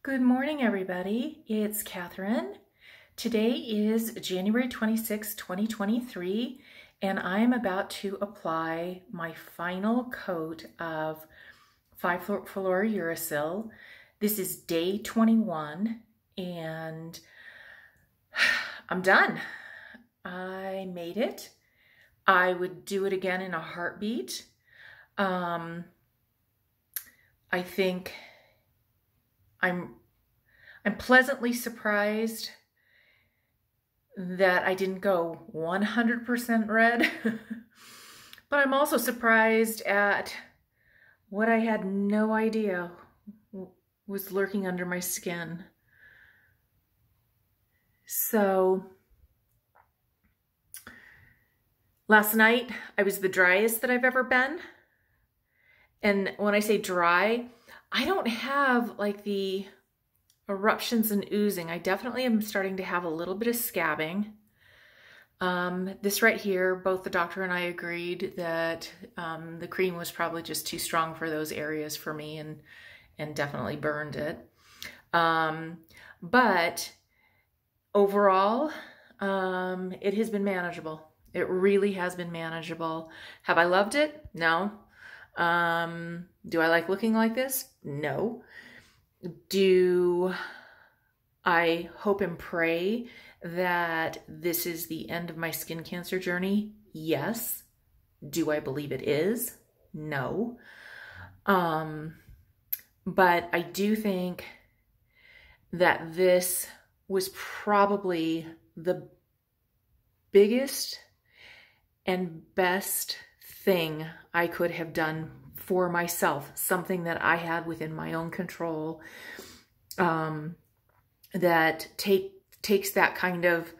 Good morning, everybody. It's Catherine. Today is January 26, 2023, and I'm about to apply my final coat of 5-fluorouracil. This is day 21, and I'm done. I made it. I would do it again in a heartbeat. I think I'm pleasantly surprised that I didn't go 100% red, but I'm also surprised at what I had no idea was lurking under my skin. So last night I was the driest that I've ever been. And when I say dry, I don't have like the eruptions and oozing. I definitely am starting to have a little bit of scabbing. This right here, both the doctor and I agreed that the cream was probably just too strong for those areas for me and definitely burned it. But overall, it has been manageable. It really has been manageable. Have I loved it? No. Do I like looking like this? No. Do I hope and pray that this is the end of my skin cancer journey? Yes. Do I believe it is? No. But I do think that this was probably the biggest and best thing I could have done for myself, something that I had within my own control, that takes that kind of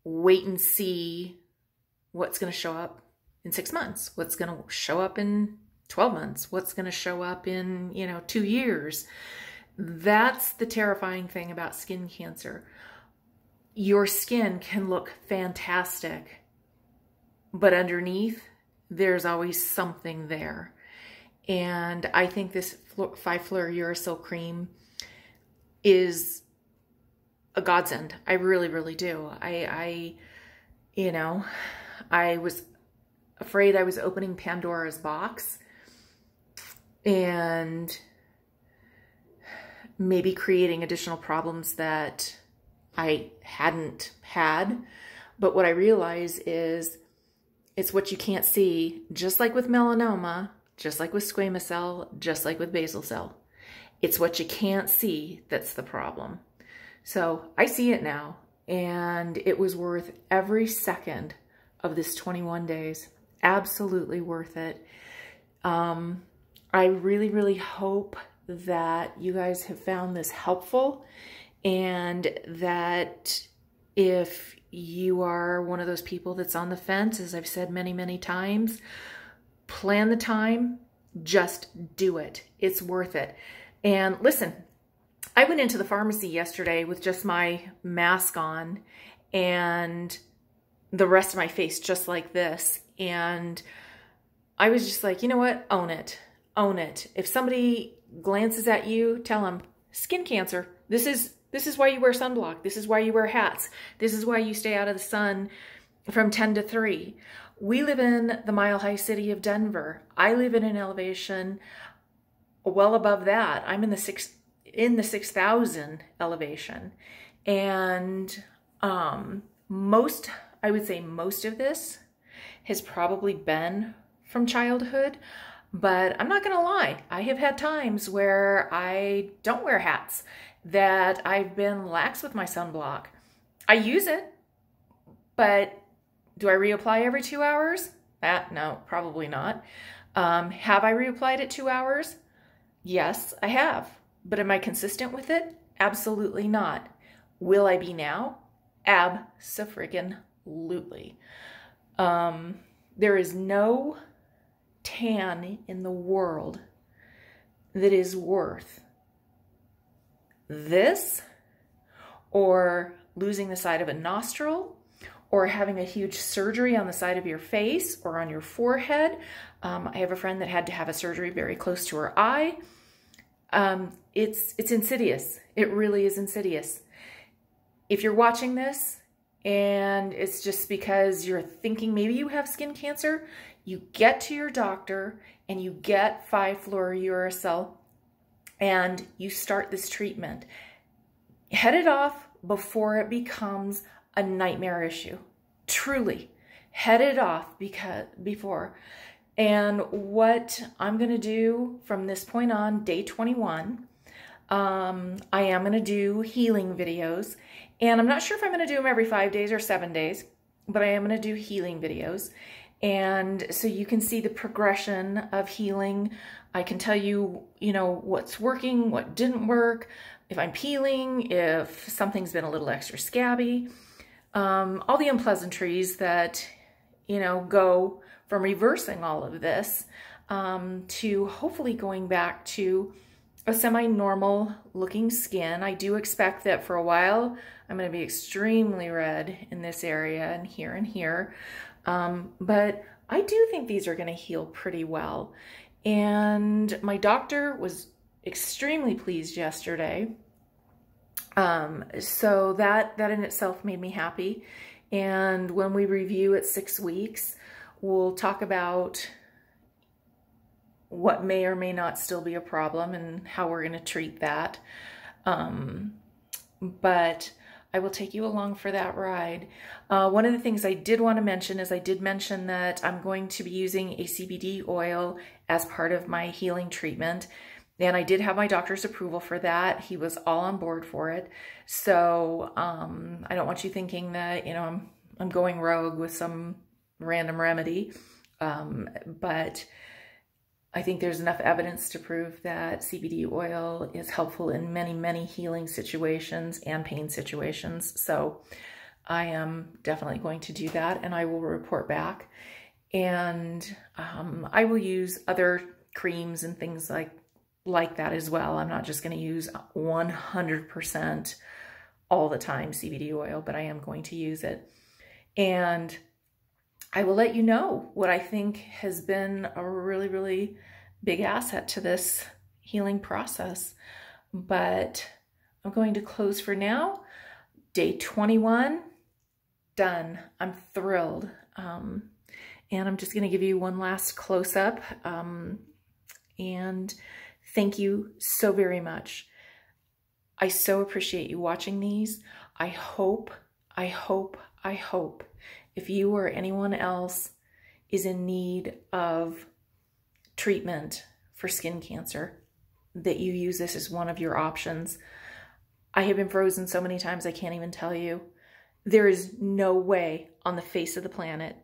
wait and see what's going to show up in 6 months, what's going to show up in 12 months, what's going to show up in, 2 years. That's the terrifying thing about skin cancer. Your skin can look fantastic, but underneath, there's always something there. And I think this 5-fluorouracil cream is a godsend. I really, really do. I was afraid I was opening Pandora's box and maybe creating additional problems that I hadn't had. But what I realize is it's what you can't see, just like with melanoma, just like with squamous cell, just like with basal cell. It's what you can't see that's the problem. So I see it now, and it was worth every second of this 21 days. Absolutely worth it. I really, really hope that you guys have found this helpful, and that if you are one of those people that's on the fence, as I've said many, many times, plan the time, just do it. It's worth it. And listen, I went into the pharmacy yesterday with just my mask on and the rest of my face just like this. And I was just like, you know what? Own it. Own it. If somebody glances at you, tell them, skin cancer. This is why you wear sunblock. This is why you wear hats. This is why you stay out of the sun from 10 to 3. We live in the mile-high city of Denver. I live in an elevation well above that. I'm in the 6,000 elevation. And I would say most of this has probably been from childhood. But I'm not gonna lie, I have had times where I don't wear hats, that I've been lax with my sunblock. I use it, but do I reapply every 2 hours? No, probably not. Have I reapplied it 2 hours? Yes, I have. But am I consistent with it? Absolutely not. Will I be now? Abso-freaking-lutely. There is no tan in the world that is worth this, or losing the side of a nostril, or having a huge surgery on the side of your face or on your forehead. I have a friend that had to have a surgery very close to her eye. It's insidious. It really is insidious. If you're watching this and it's just because you're thinking maybe you have skin cancer, you get to your doctor and you get 5-fluorouracil and you start this treatment. Head it off before it becomes a nightmare issue. Truly, head it off before. And what I'm going to do from this point on, day 21, I am going to do healing videos. And I'm not sure if I'm going to do them every 5 days or 7 days, but I am going to do healing videos. And so you can see the progression of healing. I can tell you, what's working, what didn't work, if I'm peeling, if something's been a little extra scabby, all the unpleasantries that, go from reversing all of this to hopefully going back to a semi-normal looking skin. I do expect that for a while I'm going to be extremely red in this area and here, but I do think these are going to heal pretty well. And my doctor was extremely pleased yesterday. So that in itself made me happy. And when we review at 6 weeks, we'll talk about what may or may not still be a problem and how we're going to treat that. But I will take you along for that ride. One of the things I did want to mention is I did mention that I'm going to be using a CBD oil as part of my healing treatment. And I did have my doctor's approval for that. He was all on board for it. So I don't want you thinking that, I'm going rogue with some random remedy. But I think there's enough evidence to prove that CBD oil is helpful in many, many healing situations and pain situations. So I am definitely going to do that, and I will report back. And I will use other creams and things like that as well. I'm not just going to use 100% all the time CBD oil, but I am going to use it. And I will let you know what I think has been a really, really big asset to this healing process. But I'm going to close for now. Day 21, done. I'm thrilled. And I'm just going to give you one last close-up. And thank you so very much. I so appreciate you watching these. I hope if you or anyone else is in need of treatment for skin cancer, that you use this as one of your options. I have been frozen so many times I can't even tell you. There is no way on the face of the planet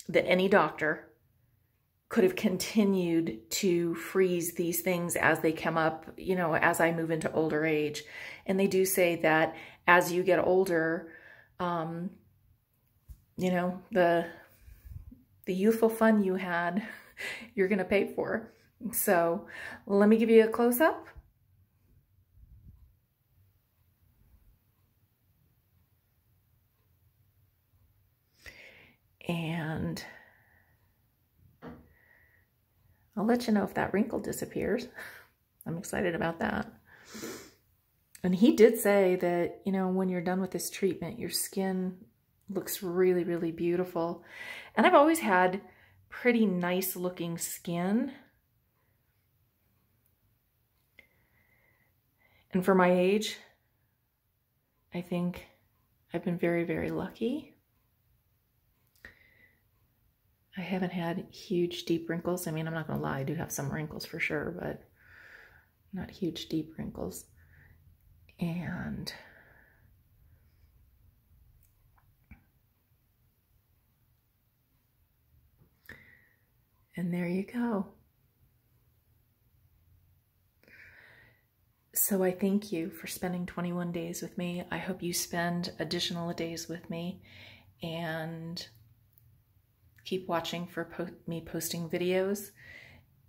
that any doctor could have continued to freeze these things as they come up, as I move into older age. And they do say that as you get older, the youthful fun you had, you're going to pay for. So let me give you a close-up. And I'll let you know if that wrinkle disappears. I'm excited about that. And he did say that, when you're done with this treatment, your skin looks really, really beautiful. And I've always had pretty nice looking skin. And for my age, I think I've been very, very lucky. I haven't had huge, deep wrinkles. I mean, I'm not going to lie, I do have some wrinkles for sure, but not huge, deep wrinkles. And there you go. So I thank you for spending 21 days with me. I hope you spend additional days with me, and keep watching for me posting videos.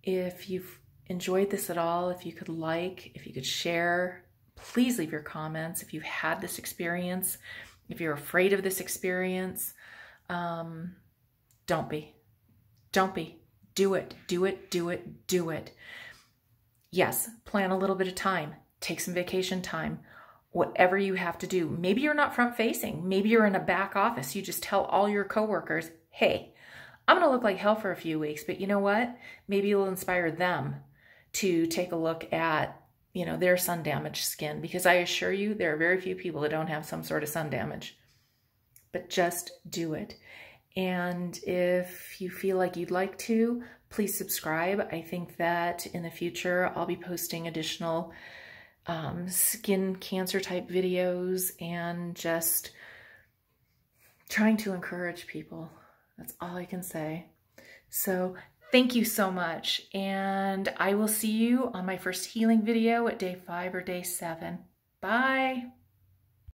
If you've enjoyed this at all, if you could if you could share, please leave your comments. If you've had this experience, if you're afraid of this experience, don't be. Do it. Yes, plan a little bit of time, take some vacation time, whatever you have to do. Maybe you're not front facing. Maybe you're in a back office. You just tell all your coworkers, hey, I'm going to look like hell for a few weeks, but you know what? Maybe it'll inspire them to take a look at, you know, their sun damaged skin, because I assure you there are very few people that don't have some sort of sun damage. But just do it. And if you feel like you'd like to, please subscribe. I think that in the future I'll be posting additional skin cancer type videos and just trying to encourage people. That's all I can say. So thank you so much. And I will see you on my first healing video at day 5 or day 7. Bye.